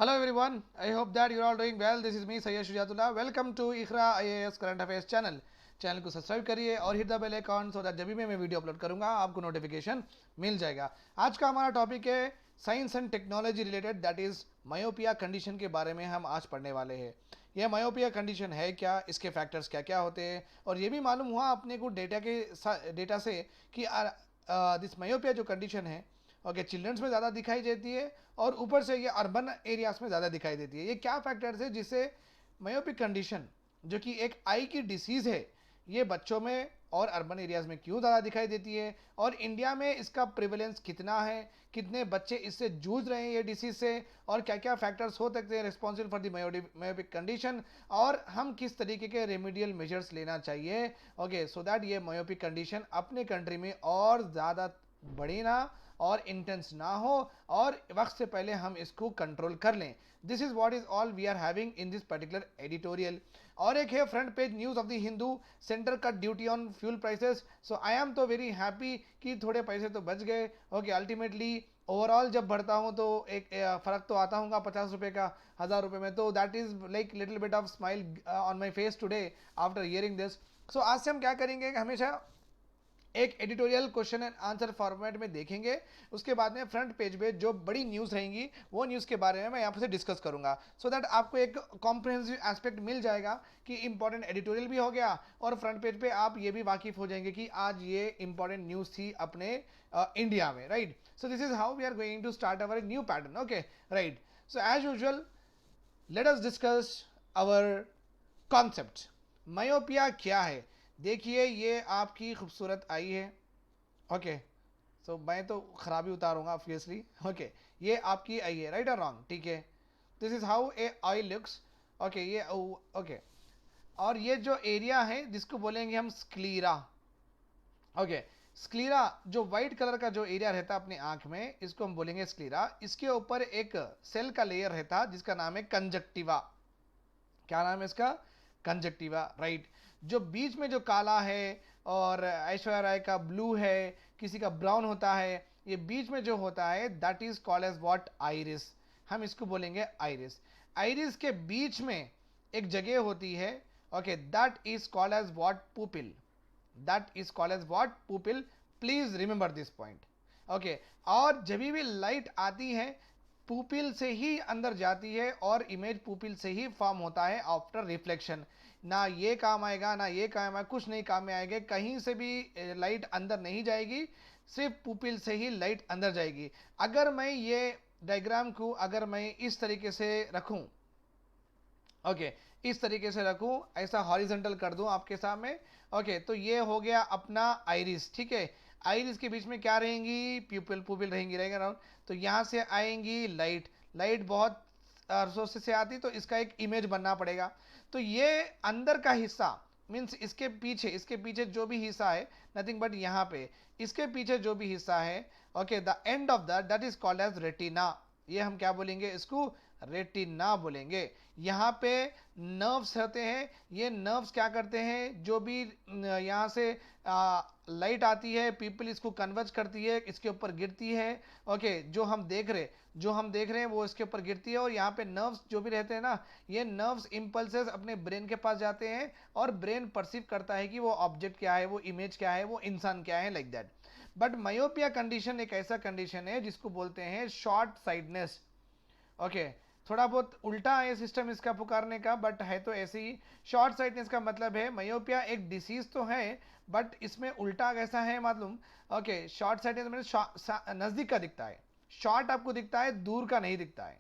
Hello everyone, I hope that you're all doing well. This is me Sayyid Shujatullah. Welcome to Iqra IAS current affairs channel को subscribe करिए और hit the bell icon so that जब भी मैं video upload करूंगा आपको notification मिल जाएगा। आज का हमारा टॉपिक है science and technology related, that is myopia condition के बारे में हम आज पढ़ने वाले हैं। यह मायोपिया कंडीशन है क्या, इसके फैक्टर्स क्या क्या होते हैं, और ये भी मालूम हुआ अपने को डेटा से कि दिस मायोपिया जो कंडीशन है ओके चिल्ड्रंस में ज़्यादा दिखाई देती है और ऊपर से ये अर्बन एरियाज में ज़्यादा दिखाई देती है। ये क्या फैक्टर्स है जिससे मायोपिक कंडीशन जो कि एक आई की डिसीज़ है ये बच्चों में और अर्बन एरियाज में क्यों ज़्यादा दिखाई देती है, और इंडिया में इसका प्रिवेलेंस कितना है, कितने बच्चे इससे जूझ रहे हैं ये डिसीज से, और क्या क्या फैक्टर्स हो सकते हैं responsible for the myopic condition, और हम किस तरीके के रेमेडियल मेजर्स लेना चाहिए ओके सो दैट ये मायोपिक कंडीशन अपने कंट्री में और ज़्यादा बढ़े ना और इंटेंस ना हो और वक्त से पहले हम इसको कंट्रोल कर लें। This is what is all we are having in this particular editorial. और एक है front page news of the Hindu, centre cut duty on fuel prices. So I am तो वेरी हैप्पी कि थोड़े पैसे तो बच गए ओके। अल्टीमेटली ओवरऑल जब बढ़ता हूँ तो एक फ़र्क तो आता होगा 50 रुपये का 1000 रुपये में, तो that is like little bit of smile on my face today after hearing this. So आज से हम क्या करेंगे, हमेशा एक editorial question and answer format में देखेंगे। उसके बाद में फ्रंट पेज पे जो बड़ी न्यूज़ रहेंगी वो न्यूज़ के बारे में मैं यहाँ से डिस्कस करूंगा सो दैट आपको एक कॉम्प्रिहेंसिव एस्पेक्ट मिल जाएगा कि इंपॉर्टेंट एडिटोरियल भी हो गया और फ्रंट पेज पे आप ये भी वाकिफ हो जाएंगे कि आज ये इंपॉर्टेंट न्यूज़ थी अपने इंडिया में, right. So this is how we are going to start our new pattern okay, right. So as usual let us discuss our concept. Myopia क्या है, देखिए ये आपकी खूबसूरत आई है ओके। सो मैं तो खराबी उतारूंगा ऑब्वियसली ओके। ये आपकी आई है, राइट और रॉन्ग, ठीक है। This is how a I looks okay. ये ओके और ये जो एरिया है जिसको बोलेंगे हम स्क्लीरा ओके। स्क्लीरा जो व्हाइट कलर का जो एरिया रहता है अपनी आंख में, इसको हम बोलेंगे स्क्लीरा। इसके ऊपर एक सेल का लेयर रहता जिसका नाम है कंजक्टिवा। क्या नाम है इसका, कंजक्टिवा, राइट। जो बीच में जो काला है और ऐश्वर्या राय का ब्लू है, किसी का ब्राउन होता है, ये बीच में जो होता है that is called as what, iris. हम इसको बोलेंगे आइरिस। आइरिस के बीच में एक जगह होती है okay, that is called as what, pupil. That is called as what, pupil. Please remember this point okay. और जब भी लाइट आती है पुपिल से ही अंदर जाती है और इमेज पुपिल से ही फॉर्म होता है आफ्टर रिफ्लेक्शन। ना ये काम आएगा ना ये काम आएगा, कुछ नहीं काम में आएगा, कहीं से भी लाइट अंदर नहीं जाएगी, सिर्फ पुपिल से ही लाइट अंदर जाएगी। अगर मैं ये डायग्राम को अगर मैं इस तरीके से रखूं ओके, इस तरीके से रखूं, ऐसा हॉरिजेंटल कर दूं आपके सामने ओके, तो ये हो गया अपना आइरिस, ठीक है। आइरिस के बीच में क्या रहेंगी, प्यूपिल, पुपिल रहेंगी, रहेगा राउंड। तो यहाँ से आएंगी लाइट, लाइट बहुत सोर्सेस से आती तो इसका एक इमेज बनना पड़ेगा। तो ये अंदर का हिस्सा मीन्स इसके पीछे जो भी हिस्सा है नथिंग बट यहाँ पे इसके पीछे जो भी हिस्सा है okay, the end of that is called as retina. ये हम क्या बोलेंगे, इसको रेटिना बोलेंगे। यहाँ पे नर्व्स रहते हैं, ये नर्व्स क्या करते हैं, जो भी यहाँ से लाइट आती है पीपल इसको कन्वर्ज करती है, इसके ऊपर गिरती है ओके। जो हम देख रहे हैं वो इसके ऊपर गिरती है, और यहाँ पे नर्व्स जो भी रहते हैं ना, ये नर्व्स इंपल्सेस अपने ब्रेन के पास जाते हैं और ब्रेन परसीव करता है कि वो ऑब्जेक्ट क्या है, वो इमेज क्या है, वो इंसान क्या है, like that. But myopia condition एक ऐसा कंडीशन है जिसको बोलते हैं शॉर्ट साइडनेस ओके। थोड़ा बहुत उल्टा है सिस्टम इसका पुकारने का, बट है तो ऐसे ही। शॉर्ट साइटनेस का मतलब है मायोपिया एक डिसीज तो है बट इसमें उल्टा कैसा है मालूम ओके। शॉर्ट साइटनेस मतलब नजदीक का दिखता है, शॉर्ट आपको दिखता है, दूर का नहीं दिखता है।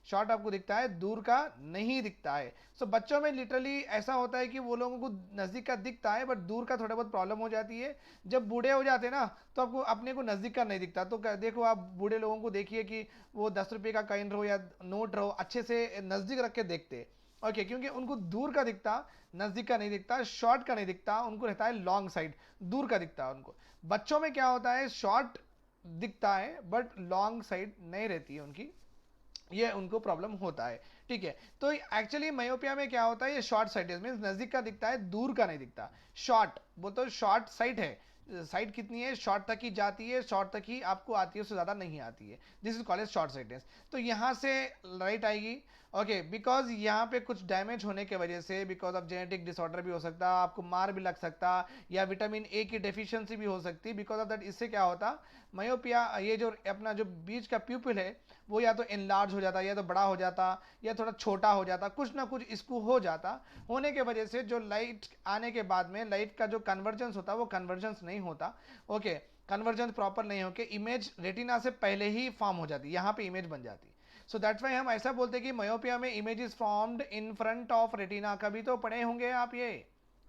शॉर्ट आपको दिखता है, दूर का नहीं दिखता है। सो बच्चों में लिटरली ऐसा होता है कि वो लोगों को नज़दीक का दिखता है बट दूर का थोड़ा बहुत प्रॉब्लम हो जाती है। जब बूढ़े हो जाते हैं ना तो आपको अपने को नज़दीक का नहीं दिखता। तो देखो आप बूढ़े लोगों को देखिए कि वो 10 रुपये का कॉइन रहो या नोट रहो अच्छे से नज़दीक रख के देखते ओके, क्योंकि उनको दूर का दिखता, नज़दीक का नहीं दिखता, शॉर्ट का नहीं दिखता, उनको रहता है लॉन्ग साइड, दूर का दिखता है उनको। बच्चों में क्या होता है, शॉर्ट दिखता है बट लॉन्ग साइड नहीं रहती है उनकी, ये उनको प्रॉब्लम होता है, ठीक है। तो एक्चुअली मायोपिया में क्या होता है, ये शॉर्ट साइटेड मींस नजदीक का दिखता है, दूर का नहीं दिखता। शॉर्ट वो तो शॉर्ट साइट है, साइट कितनी है, शॉर्ट तक ही जाती है, शॉर्ट तक ही आपको आती है, उससे ज़्यादा नहीं आती है। This is called as short sightedness. तो यहाँ से राइट आएगी। ओके, बिकॉज यहाँ पे कुछ डैमेज होने के वजह से, बिकॉज ऑफ जेनेटिक डिसऑर्डर भी हो सकता, आपको मार भी लग सकता, या विटामिन ए की डेफिशिएंसी भी हो सकती। बिकॉज ऑफ दैट इससे क्या होता, मायोपिया, ये जो अपना जो बीच का प्यूपिल है वो या तो एनलार्ज हो जाता, या तो बड़ा हो जाता, या थोड़ा छोटा हो जाता, कुछ ना कुछ इसको हो जाता। होने के वजह से जो लाइट आने के बाद में लाइट का जो कन्वर्जेंस होता है वो कन्वर्जेंस नहीं होता। ओके, कन्वर्जेंस प्रॉपर नहीं होके इमेज रेटिना से पहले ही फॉर्म हो जाती, यहाँ पे इमेज बन जाती। सो दैट्स वाई हम ऐसा बोलते हैं कि मायोपिया में image is formed in front of retina. कभी तो पढ़े होंगे आप ये,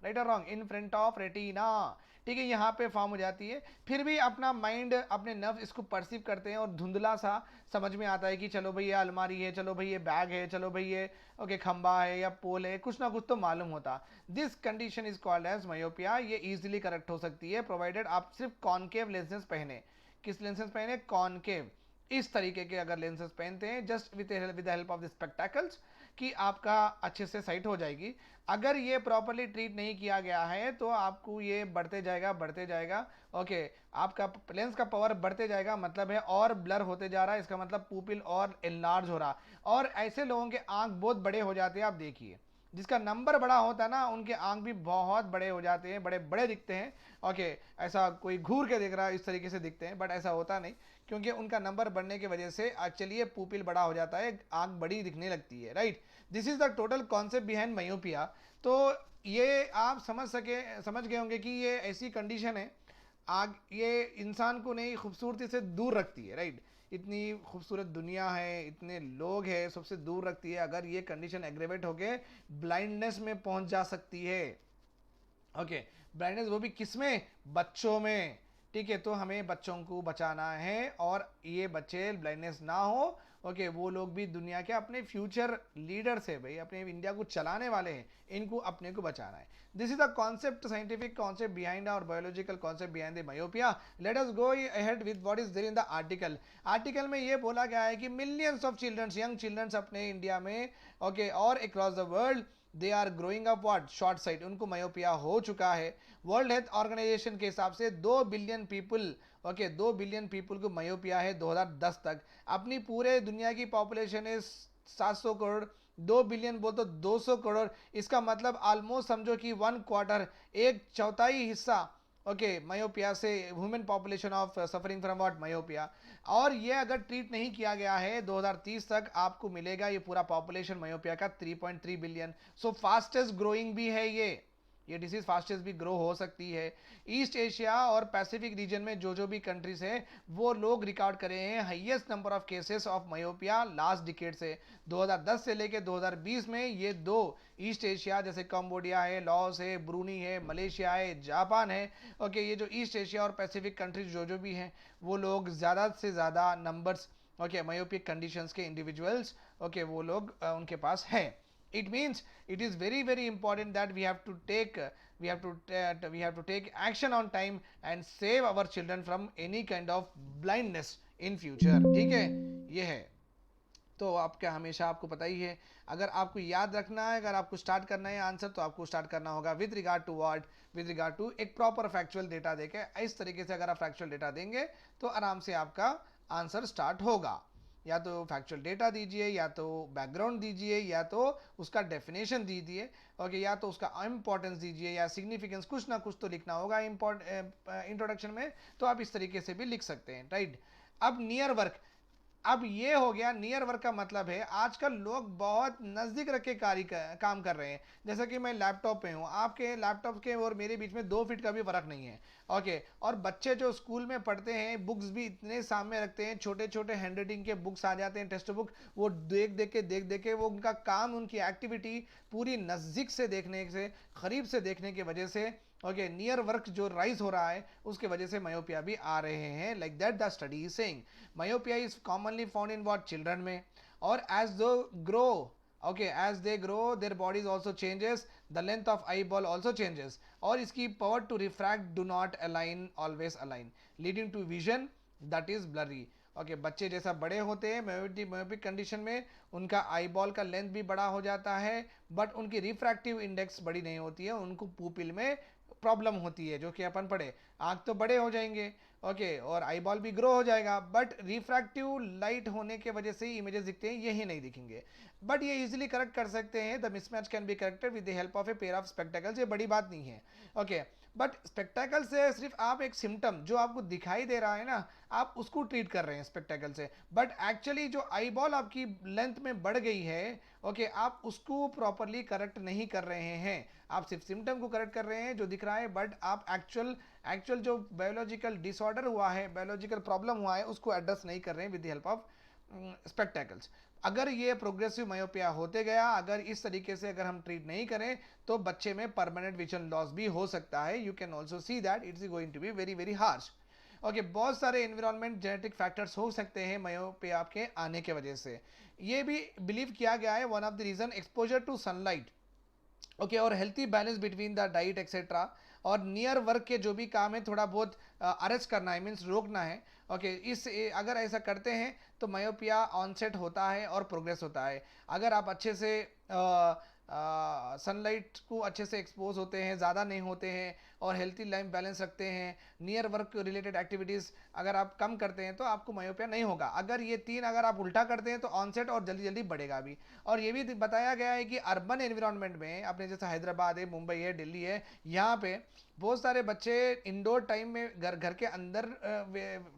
राइट और wrong, in front of retina, ठीक है, यहाँ पे फॉर्म हो जाती है। फिर भी अपना माइंड, अपने नर्व इसको परसीव करते हैं और धुंधला सा समझ में आता है कि चलो भाई ये अलमारी है, चलो भाई ये बैग है, चलो भाई ये ओके खंबा है या पोल है, कुछ ना कुछ तो मालूम होता। This condition is called as myopia. ये इजीली करेक्ट हो सकती है प्रोवाइडेड आप सिर्फ कॉनकेव लेंसेज पहने। किस लेंसेज पहने, कॉनकेव, इस तरीके के अगर लेंसेज पहनते हैं just with the help of the spectacles, कि आपका अच्छे से साइट हो जाएगी। अगर ये प्रॉपरली ट्रीट नहीं किया गया है तो आपको ये बढ़ते जाएगा बढ़ते जाएगा। ओके, आपका लेंस का पावर बढ़ते जाएगा, मतलब है और ब्लर होते जा रहा है, इसका मतलब पुपिल और एनलार्ज हो रहा। और ऐसे लोगों के आंख बहुत बड़े हो जाते हैं, आप देखिए जिसका नंबर बड़ा होता है ना उनके आंख भी बहुत बड़े हो जाते हैं, बड़े बड़े दिखते हैं। ओके, ऐसा कोई घूर के देख रहा है इस तरीके से दिखते हैं, बट ऐसा होता नहीं, क्योंकि उनका नंबर बढ़ने की वजह से एक्चुअली पुपिल बड़ा हो जाता है, आंख बड़ी दिखने लगती है, right. This is the total concept behind myopia. तो ये आप समझ गए होंगे कि ये ऐसी कंडीशन है, आग ये इंसान को नहीं खूबसूरती से दूर रखती है, राइट। इतनी खूबसूरत दुनिया है, इतने लोग हैं, सबसे दूर रखती है। अगर ये कंडीशन एग्रेवेट होके ब्लाइंडनेस में पहुंच जा सकती है। ओके, ब्लाइंडनेस वो भी किसमें, बच्चों में, ठीक है। तो हमें बच्चों को बचाना है और ये बच्चे ब्लाइंडनेस ना हो। ओके, वो लोग भी दुनिया के अपने फ्यूचर लीडर्स है भाई, अपने इंडिया को चलाने वाले हैं, इनको अपने को बचाना है। This is the concept, scientific concept behind और biological concept behind the myopia. Let us go ahead with what is there in the article. Article में ये बोला गया है कि millions of childrens, young childrens अपने इंडिया में, ओके, और across the world, they are growing up what, short sight, उनको मायोपिया हो चुका है। वर्ल्ड हेल्थ ऑर्गेनाइजेशन के हिसाब से 2 billion people, okay, 2 billion people को मायोपिया है 2010 तक। अपनी पूरे दुनिया की पॉपुलेशन है 700 करोड़, 2 बिलियन बोल तो 200 करोड़, इसका मतलब ऑलमोस्ट समझो कि 1/4, एक चौथाई हिस्सा, ओके, मायोपिया से, human population of suffering from what, myopia. और ये अगर ट्रीट नहीं किया गया है 2030 तक, आपको मिलेगा ये पूरा पॉपुलेशन मायोपिया का 3.3 बिलियन। सो फास्टेस्ट ग्रोइंग भी है ये डिसीज फास्टेस्ट भी ग्रो हो सकती है। ईस्ट एशिया और पैसिफिक रीजन में जो भी कंट्रीज है वो लोग रिकॉर्ड करे हैं highest number of cases of myopia last decade से। 2010 से लेके 2020 में ये दो ईस्ट एशिया, जैसे कंबोडिया है, लॉस है, ब्रूनी है, मलेशिया है, जापान है, ओके, ये जो ईस्ट एशिया और पैसिफिक कंट्रीज जो भी हैं वो लोग ज़्यादा से ज़्यादा नंबर्स, ओके, मायोपिक कंडीशंस के इंडिविजुअल्स, ओके, वो लोग उनके पास हैं। It means it is very very important that we have to take action on time and save our children from any kind of blindness in future, ठीक है, ये है। तो आपका हमेशा आपको पता ही है, अगर आपको याद रखना है, अगर आपको स्टार्ट करना है आंसर, तो आपको स्टार्ट करना होगा with regard to what, with regard to एक प्रॉपर फैक्चुअल डेटा देके। इस तरीके से अगर आप फैक्चुअल डेटा देंगे तो आराम से आपका आंसर स्टार्ट होगा। या तो फैक्चुअल डेटा दीजिए, या तो बैकग्राउंड दीजिए, या तो उसका डेफिनेशन दीजिए, ओके, या तो उसका इंपॉर्टेंस दीजिए, या सिग्निफिकेंस, कुछ ना कुछ तो लिखना होगा इंट्रोडक्शन में। तो आप इस तरीके से भी लिख सकते हैं, राइट। अब नियर वर्क, अब ये हो गया नियर वर्क का मतलब है आजकल लोग बहुत नज़दीक रख के काम कर रहे हैं। जैसा कि मैं लैपटॉप पे हूँ, आपके लैपटॉप के और मेरे बीच में 2 फीट का भी फर्क नहीं है, ओके। और बच्चे जो स्कूल में पढ़ते हैं बुक्स भी इतने सामने रखते हैं, छोटे छोटे हैंड राइटिंग के बुक्स आ जाते हैं, टेक्स्ट बुक, वो देख देख के वो उनका काम, उनकी एक्टिविटी पूरी नज़दीक से देखने से, करीब से देखने की वजह से, ओके, नियर वर्क जो राइज हो रहा है उसके वजह से मायोपिया भी आ रहे हैं। Like that the study is saying myopia is commonly found in what, children में। और एज दो grow, okay, as they grow their bodies also changes, the length of eyeball also changes, और इसकी power to refract do not align, always align, leading to vision that is blurry। Okay, बच्चे जैसा बड़े होते हैं myopic condition में, उनका eye ball का लेंथ भी बड़ा हो जाता है, बट उनकी रिफ्रैक्टिव इंडेक्स बड़ी नहीं होती है, उनको पुपिल में प्रॉब्लम होती है, जो कि अपन पढ़े आँख तो बड़े हो जाएंगे, ओके, और आई बॉल भी ग्रो हो जाएगा, बट रिफ्रैक्टिव लाइट होने के वजह से इमेजेस दिखते हैं, यही नहीं दिखेंगे। बट ये इजीली करेक्ट कर सकते हैं, the mismatch can be corrected with the help of a pair of spectacles, ये बड़ी बात नहीं है, ओके। बट स्पेक्टेकल से सिर्फ आप एक सिम्टम जो आपको दिखाई दे रहा है ना, आप उसको ट्रीट कर रहे हैं स्पेक्टेकल से, बट एक्चुअली जो आई बॉल आपकी लेंथ में बढ़ गई है, ओके, आप उसको प्रॉपरली करेक्ट नहीं कर रहे हैं, आप सिर्फ सिम्टम को करेक्ट कर रहे हैं जो दिख रहा है, बट आप एक्चुअल जो बायोलॉजिकल डिसऑर्डर हुआ है, बायोलॉजिकल प्रॉब्लम हुआ है, उसको एड्रेस नहीं कर रहे हैं with the help of spectacles. अगर ये प्रोग्रेसिव मायोपिया होते गया, अगर इस तरीके से अगर हम ट्रीट नहीं करें, तो बच्चे में परमानेंट विजन लॉस भी हो सकता है। You can also see that it's going to be very very harsh, okay. बहुत सारे एनवायरमेंट जेनेटिक फैक्टर्स हो सकते हैं मायोपिया के आने के वजह से। ये भी बिलीव किया गया है, one of the reason exposure to sunlight, okay, और healthy balance between the diet etcetera, और नियर वर्क के जो भी काम है थोड़ा बहुत अरेस्ट करना है, मीन्स रोकना है, ओके। इस अगर ऐसा करते हैं तो मायोपिया ऑनसेट होता है और प्रोग्रेस होता है। अगर आप अच्छे से सनलाइट को अच्छे से एक्सपोज होते हैं, ज़्यादा नहीं होते हैं, और हेल्थी लाइफ बैलेंस रखते हैं, नियर वर्क रिलेटेड एक्टिविटीज़ अगर आप कम करते हैं, तो आपको मायोपिया नहीं होगा। अगर ये तीन अगर आप उल्टा करते हैं तो ऑनसेट और जल्दी जल्दी बढ़ेगा भी। और ये भी बताया गया है कि अर्बन एनवायरनमेंट में, अपने जैसे हैदराबाद है, मुंबई है, दिल्ली है, यहाँ पे बहुत सारे बच्चे इंडोर टाइम में घर के अंदर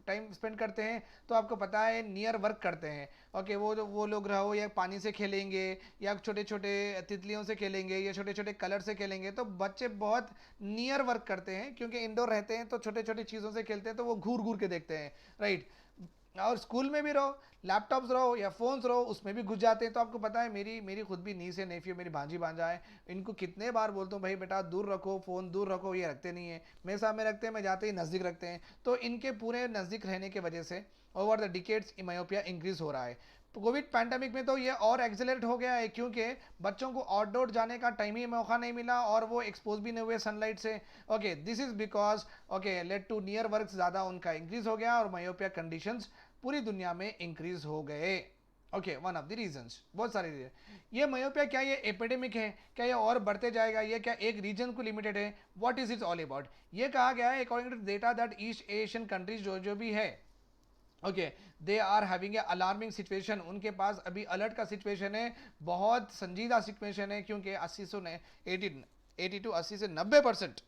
टाइम स्पेंड करते हैं, तो आपको पता है नियर वर्क करते हैं, ओके। वो लोग रहो या पानी से खेलेंगे, या छोटे छोटे तितलियों से खेलेंगे, या छोटे छोटे कलर से खेलेंगे, तो बच्चे बहुत नियर वर्क करते हैं, क्योंकि इंडोर रहते हैं तो छोटे छोटे चीज़ों से खेलते हैं, तो वो घूर घूर के देखते हैं, राइट। और स्कूल में भी रहो, लैपटॉप्स रहो या फ़ोन्स रहो, उसमें भी घुस जाते हैं। तो आपको पता है, मेरी खुद भी नीस है, नेफ्यू, मेरी भांजी भांजा है, इनको कितने बार बोलता हूँ भाई बेटा दूर रखो फ़ोन, दूर रखो, ये रखते नहीं है, मेरे सामने रखते हैं, मैं जाते ही नज़दीक रखते हैं। तो इनके पूरे नज़दीक रहने की वजह से over the decades myopia increase हो रहा है। कोविड पैंडमिक में तो ये और एक्सेलरेट हो गया है, क्योंकि बच्चों को आउटडोर जाने का टाइम ही मौका नहीं मिला, और वो एक्सपोज भी नहीं हुए सनलाइट से, okay. This is because, okay, let to near work ज़्यादा उनका इंक्रीज हो गया, और मायोपिया कंडीशंस पूरी दुनिया में इंक्रीज हो गए, okay. One of the reasons, बहुत सारे रीजन। ये मायोपिया क्या ये एपिडेमिक है, क्या ये और बढ़ते जाएगा, ये क्या एक रीजन को लिमिटेड है, what is it's all about? ये कहा गया है according to data that east Asian countries जो भी है, okay, they are having a alarming situation, उनके पास अभी अलर्ट का सिचुएशन है, बहुत संजीदा सिचुएशन है, क्योंकि 80 टू 80 से 90%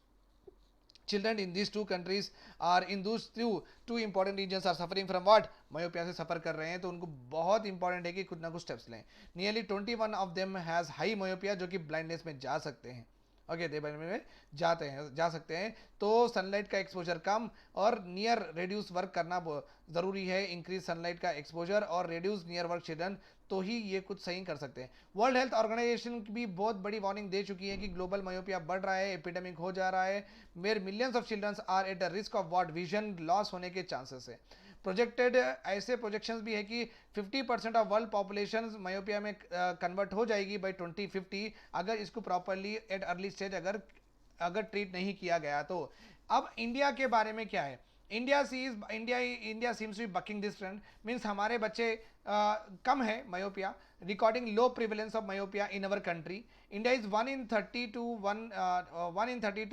children in these two countries are in those two important regions are suffering from what? Myopia से सफ़र कर रहे हैं, तो उनको बहुत इंपॉर्टेंट है कि कुछ ना कुछ स्टेप्स लें। Nearly 21 of them has high myopia, जो कि ब्लाइंडनेस में जा सकते हैं, ओके, दे में जा सकते हैं। तो सनलाइट का एक्सपोजर कम और नियर रेड्यूस वर्क करना ज़रूरी है, इंक्रीज सनलाइट का एक्सपोजर और रेड्यूस नियर वर्क चिल्ड्रन, तो ही ये कुछ सही कर सकते हैं। वर्ल्ड हेल्थ ऑर्गेनाइजेशन भी बहुत बड़ी वार्निंग दे चुकी है कि ग्लोबल मायोपिया बढ़ रहा है, एपिडेमिक हो जा रहा है, मेरे millions of childrens are at the risk of what vision loss होने के चांसेस है। प्रोजेक्टेड ऐसे प्रोजेक्शंस भी है कि 50% ऑफ वर्ल्ड पॉपुलेशन मायोपिया में कन्वर्ट हो जाएगी बाय 2050, अगर इसको प्रॉपरली एट अर्ली स्टेज अगर ट्रीट नहीं किया गया तो। अब इंडिया के बारे में क्या है? India seems to be bucking this trend, means हमारे बच्चे कम है myopia, recording low prevalence of myopia in our country. India is 1 in 30 to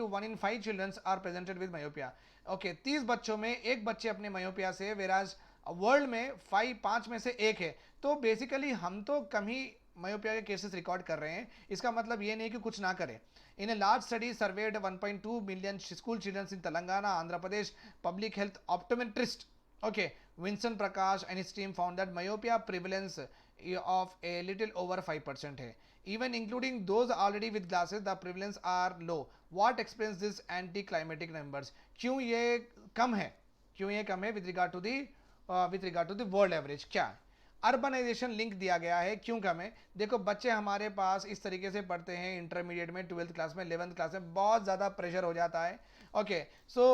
1 in 5 childrens are presented with myopia, okay. 30 बच्चों में एक बच्चे अपने मायोपिया से, वेराज वर्ल्ड में 5 में से एक है। तो बेसिकली हम तो कम ही मायोपिया के केसेस रिकॉर्ड कर रहे हैं, इसका मतलब ये नहीं कि कुछ ना करें। In a large study surveyed 1.2 million school childrens in Telangana, Andhra Pradesh, public health optometrist, okay, Vincent Prakash and his team found that myopia prevalence of a little over 5% है, even including those already with glasses the prevalence are low. What explains this anti-climatic numbers? क्यों ये कम है with regard to the world average? क्या urbanisation link दिया गया है, क्यों कम है? देखो बच्चे हमारे पास इस तरीके से पढ़ते हैं, इंटरमीडिएट में, 12th क्लास में, 11th क्लास में बहुत ज़्यादा प्रेशर हो जाता है, okay. So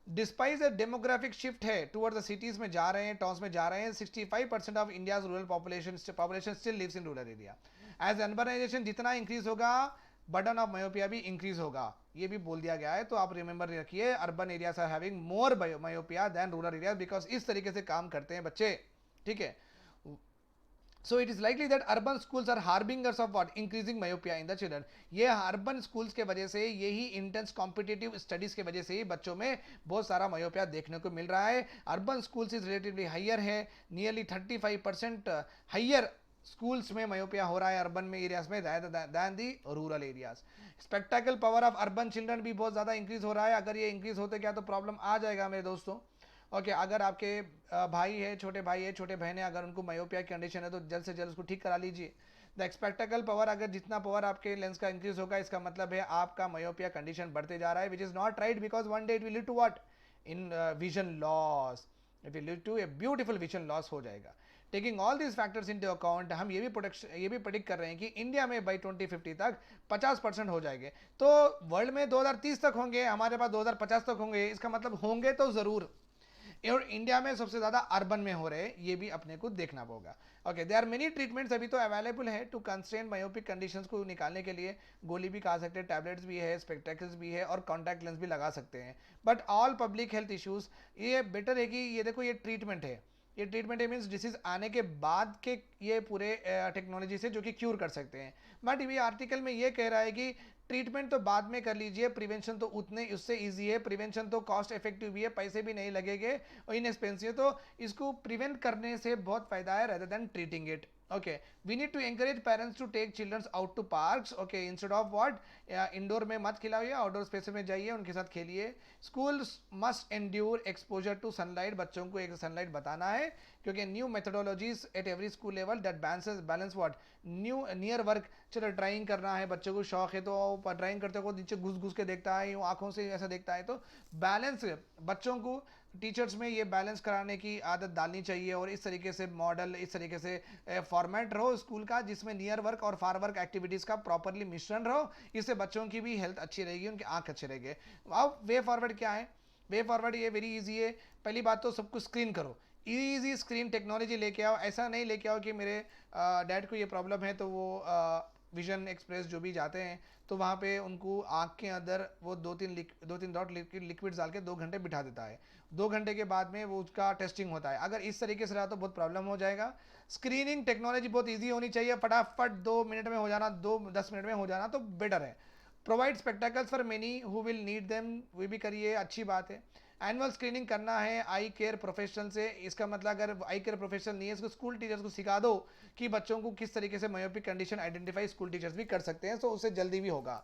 despite the demographic shift है टुवर्ड द सिटीज में जा रहे हैं, टाउन्स में जा रहे हैं, 65% of India's rural population still lives in rural area. As urbanisation जितना इंक्रीज होगा, बर्डन ऑफ मायोपिया भी इंक्रीज होगा, ये भी बोल दिया गया है। तो आप रिमेंबर रखिए, urban areas are having more myopia than rural area, because इस तरीके से काम करते हैं बच्चे, ठीक है। So it is likely that urban schools are harbingers of what? Increasing myopia in the children. ये अर्बन स्कूल्स के वजह से, यही इंटेंस कॉम्पिटिटिव स्टडीज के वजह से ही बच्चों में बहुत सारा myopia देखने को मिल रहा है. Urban schools is relatively higher है, नियरली 35% हायर स्कूल्स में myopia हो रहा है अर्बन में एरियाज में than the rural areas. Spectacle power of urban children भी बहुत ज़्यादा इंक्रीज हो रहा है. अगर ये इंक्रीज होते क्या तो प्रॉब्लम आ जाएगा मेरे दोस्तों. ओके अगर आपके भाई है, छोटे बहन है, अगर उनको मायोपिया की कंडीशन है तो जल्द से जल्द उसको ठीक करा लीजिए. द स्पेक्टाकल पावर, अगर जितना पावर आपके लेंस का इंक्रीज होगा इसका मतलब है आपका मायोपिया कंडीशन बढ़ते जा रहा है, which is not right, because one day it will lead to what? In vision loss. It will lead to a beautiful vision loss हो जाएगा. Taking all these factors into account, हम ये भी predict कर रहे हैं कि इंडिया में बाई 2050 तक 50% हो जाएंगे. तो वर्ल्ड में 2030 तक होंगे, हमारे पास 2050 तक होंगे. इसका मतलब होंगे तो ज़रूर, और इंडिया में सबसे ज़्यादा अर्बन में हो रहे हैं, ये भी अपने को देखना होगा. Okay there are many treatments अभी तो अवेलेबल है टू कंस्ट्रेन मायोपिक कंडीशंस को निकालने के लिए. गोली भी खा सकते हैं, टैबलेट्स भी है, स्पेक्टेकल्स भी है और कॉन्टैक्ट लेंस भी लगा सकते हैं. But all public health issues, ये बेटर है कि ये देखो ये ट्रीटमेंट है, ये ट्रीटमेंट है मीन्स डिसीज आने के बाद के ये पूरे टेक्नोलॉजी से जो कि क्यूर कर सकते हैं. बट ये आर्टिकल में ये कह रहा है कि ट्रीटमेंट तो बाद में कर लीजिए, प्रिवेंशन तो उतने उससे इजी है, प्रिवेंशन तो कॉस्ट इफेक्टिव भी है, पैसे भी नहीं लगेंगे और इनएक्सपेंसिव, तो इसको प्रिवेंट करने से बहुत फायदा है rather than treating it. Okay, we need to encourage parents to take children out to parks. Okay, instead of what? Indoor में मत खिलाइए, आउटडोर स्पेस में जाइए, उनके साथ खेलिए. Schools must endure exposure to sunlight, बच्चों को एक सनलाइट बताना है, क्योंकि new methodologies at every school level that balance what? New near work. चलो ड्राइंग करना है, बच्चों को शौक है तो ड्राइंग करते हो नीचे घुस घुस के देखता है, आंखों से ऐसा देखता है, तो बैलेंस बच्चों को टीचर्स में ये बैलेंस कराने की आदत डालनी चाहिए. और इस तरीके से मॉडल, इस तरीके से फॉर्मेट रहो स्कूल का जिसमें नियर वर्क और फार वर्क एक्टिविटीज़ का प्रॉपरली मिश्रण रहो. इससे बच्चों की भी हेल्थ अच्छी रहेगी, उनकी आंख अच्छे रहेंगे. अब वे फॉरवर्ड क्या है? वे फॉरवर्ड ये वेरी इजी है. पहली बात तो सब कुछ स्क्रीन करो, इजी स्क्रीन टेक्नोलॉजी लेके आओ. ऐसा नहीं लेके आओ कि मेरे डैड को ये प्रॉब्लम है तो वो विजन एक्सप्रेस जो भी जाते हैं तो वहाँ पे उनको आँख के अंदर वो दो तीन डॉट लिक्विड डाल के 2 घंटे बिठा देता है. 2 घंटे के बाद में वो उसका टेस्टिंग होता है. अगर इस तरीके से रहा तो बहुत प्रॉब्लम हो जाएगा. स्क्रीनिंग टेक्नोलॉजी बहुत ईजी होनी चाहिए, फटाफट 2 मिनट में हो जाना, 10 मिनट में हो जाना तो बेटर है. Provide spectacles for many who will need them, वो भी करिए, अच्छी बात है. एनुअल स्क्रीनिंग करना है आई केयर प्रोफेशनल से. इसका मतलब अगर आई केयर प्रोफेशनल नहीं है, इसको स्कूल टीचर्स को सिखा दो कि बच्चों को किस तरीके से myopic condition identify school teachers भी कर सकते हैं, तो उससे जल्दी भी होगा.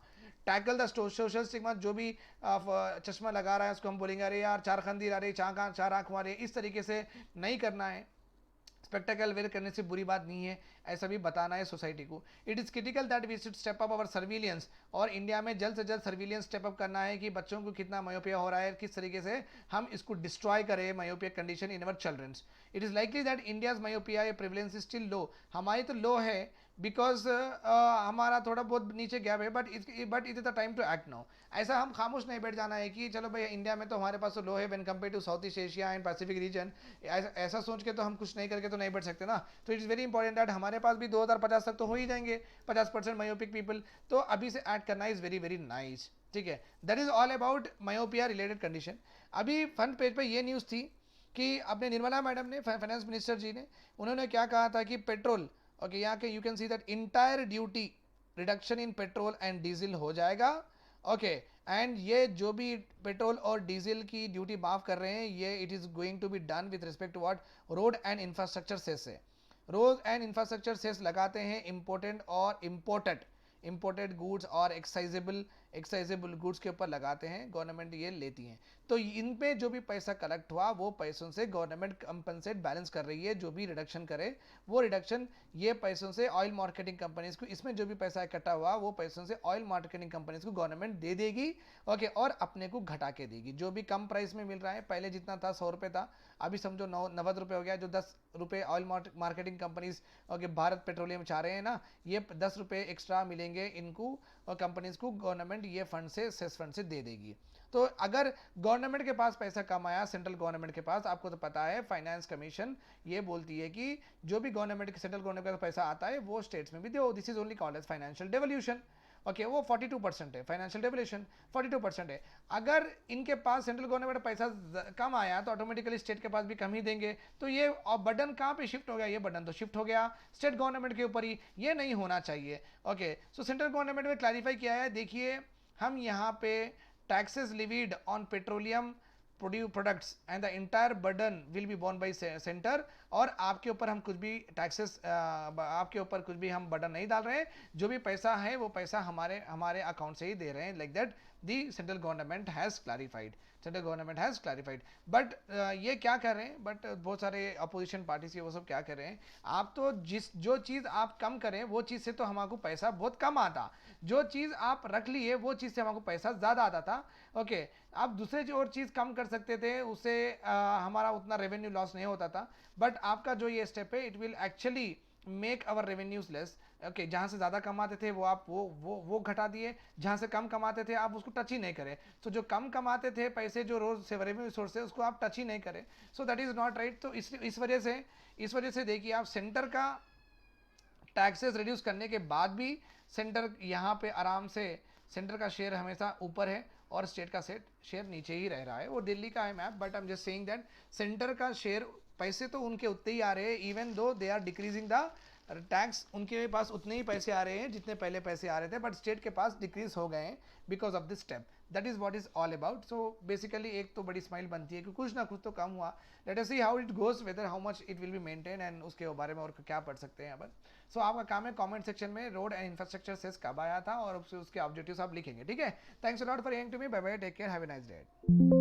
टैकल द सोशल स्टिग्मा, जो भी चश्मा लगा रहा है उसको हम बोलेंगे अरे यार 4 खंदीर, अरे 4 आँख मारे, इस तरीके से नहीं करना है. स्पेक्टेकल वेयर करने से बुरी बात नहीं है, ऐसा भी बताना है सोसाइटी को. It is critical that we should step up our surveillance, और इंडिया में जल्द से जल्द सर्विलियंस स्टेप अप करना है कि बच्चों को कितना मायोपिया हो रहा है, किस तरीके से हम इसको डिस्ट्रॉय करें myopia condition in our childrens. It is likely that India's myopia prevalence is still low. हमारी तो लो है बिकॉज हमारा थोड़ा बहुत नीचे गैप है, but it is the time to act now. ऐसा हम खामोश नहीं बैठ जाना है कि चलो भाई इंडिया में तो हमारे पास तो लो है when compare to south east Asia and Pacific region. ऐसा सोच के तो हम कुछ नहीं करके तो नहीं बैठ सकते ना. तो इट्स वेरी इंपॉर्टेंट दैट हमारे पास भी 2050 तक तो हो ही जाएंगे 50% मायोपिक पीपल. तो अभी से एक्ट करना इज़ वेरी वेरी नाइस. ठीक है, that is all about myopia related condition. अभी फ्रंट पेज पर ये न्यूज़ थी कि अपने निर्मला मैडम ने, फाइनेंस मिनिस्टर जी ने, उन्होंने क्या कहा था कि पेट्रोल, ओके यहाँ के you can see that entire duty reduction in petrol and diesel हो जाएगा. ओके एंड ये जो भी पेट्रोल और डीजल की ड्यूटी माफ़ कर रहे हैं, ये it is going to be done with respect to what? Road and infrastructure cess से. रोड एंड इंफ्रास्ट्रक्चर सेस लगाते हैं इम्पोर्टेंट और इम्पोर्टेड गुड्स और एक्साइजेबल गुड्स के ऊपर लगाते हैं, गवर्नमेंट ये लेती हैं. तो इन पे जो भी पैसा कलेक्ट हुआ वो पैसों से गवर्नमेंट कंपनसेट बैलेंस कर रही है. जो भी रिडक्शन करे वो रिडक्शन ये पैसों से ऑयल मार्केटिंग कंपनीज को, इसमें जो भी पैसा इकट्ठा हुआ वो पैसों से ऑयल मार्केटिंग कंपनीज को गवर्नमेंट दे देगी. ओके, और अपने को घटा के देगी. जो भी कम प्राइस में मिल रहा है, पहले जितना था 100 रुपये था, अभी समझो 90 रुपये हो गया. जो 10 रुपये oil marketing companies okay Bharat petroleum चाह रहे हैं ना, ये 10 रुपये एक्स्ट्रा मिलेंगे इनको और कंपनीज को, गवर्नमेंट ये फंड से, सेस फंड से दे देगी. तो अगर गवर्नमेंट के पास पैसा कम आया, सेंट्रल गवर्नमेंट के पास, आपको तो पता है फाइनेंस कमीशन ये बोलती है कि जो भी गवर्नमेंट के, सेंट्रल गवर्नमेंट का पैसा आता है वो स्टेट्स में भी दो. This is only called as financial devolution. Okay वो 42% है, फाइनेंशियल डेवल्यूशन 42% है। अगर इनके पास सेंट्रल गवर्नमेंट पैसा कम आया तो ऑटोमेटिकली स्टेट के पास भी कम ही देंगे, तो ये बर्डन कहाँ पे शिफ्ट हो गया, ये बर्डन तो शिफ्ट हो गया स्टेट गवर्नमेंट के ऊपर ही, ये नहीं होना चाहिए। ओके सो सेंट्रल गवर्नमेंट में क्लैरिफाई किया है, देखिए हम यहाँ पे taxes levied on petroleum products and the entire burden will be borne by centre, और आपके ऊपर हम कुछ भी टैक्सेस, आपके ऊपर कुछ भी हम बर्डन नहीं डाल रहे हैं, जो भी पैसा है वो पैसा हमारे हमारे अकाउंट से ही दे रहे हैं, like that the central government has clarified, central government has clarified. But ये क्या कर रहे हैं, बट बहुत सारे अपोजिशन पार्टीज वो सब क्या कर रहे हैं, आप तो जो चीज़ आप कम करें वो चीज़ से तो हमको पैसा बहुत कम आता, जो चीज़ आप रख लिए वो चीज़ से हमको पैसा ज़्यादा आता था। ओके आप दूसरे जो और चीज़ कम कर सकते थे, उससे हमारा उतना रेवेन्यू लॉस नहीं होता था, बट आपका जो ये स्टेप है it will actually make our revenues less. Okay जहाँ से ज़्यादा कमाते थे वो आप वो घटा दिए, जहाँ से कम कमाते थे आप उसको टच ही नहीं करें। तो जो कम कमाते थे पैसे, जो रोज से रेवेन्यू सोर्स है, उसको आप टच ही नहीं करें। So that is not right. तो इस वजह से देखिए आप सेंटर का टैक्सेस रिड्यूस करने के बाद भी सेंटर यहाँ पे आराम से, सेंटर का शेयर हमेशा ऊपर है और स्टेट का शेयर नीचे ही रह रहा है। वो दिल्ली का है map, but I am just saying that centre का शेयर, पैसे तो उनके उतने ही आ रहे हैं, even though they are decreasing the tax, उनके पास उतने ही पैसे आ रहे हैं जितने पहले पैसे आ रहे थे, बट स्टेट के पास डिक्रीज हो गए हैं because of this step. That is what is all about. So basically एक तो बड़ी स्माइल बनती है कि कुछ ना कुछ तो कम हुआ। Let us see how it goes, whether how much it will be maintain, and उसके बारे में और क्या पढ़ सकते हैं यहाँ पर। सो आपका काम है कमेंट सेक्शन में रोड एंड इंफ्रास्ट्रक्चर सेस कब आया था और उसके ऑब्जेक्टिव्स आप लिखेंगे, ठीक है। Thanks a lot for hearing to me, bye bye, take care, have a nice day.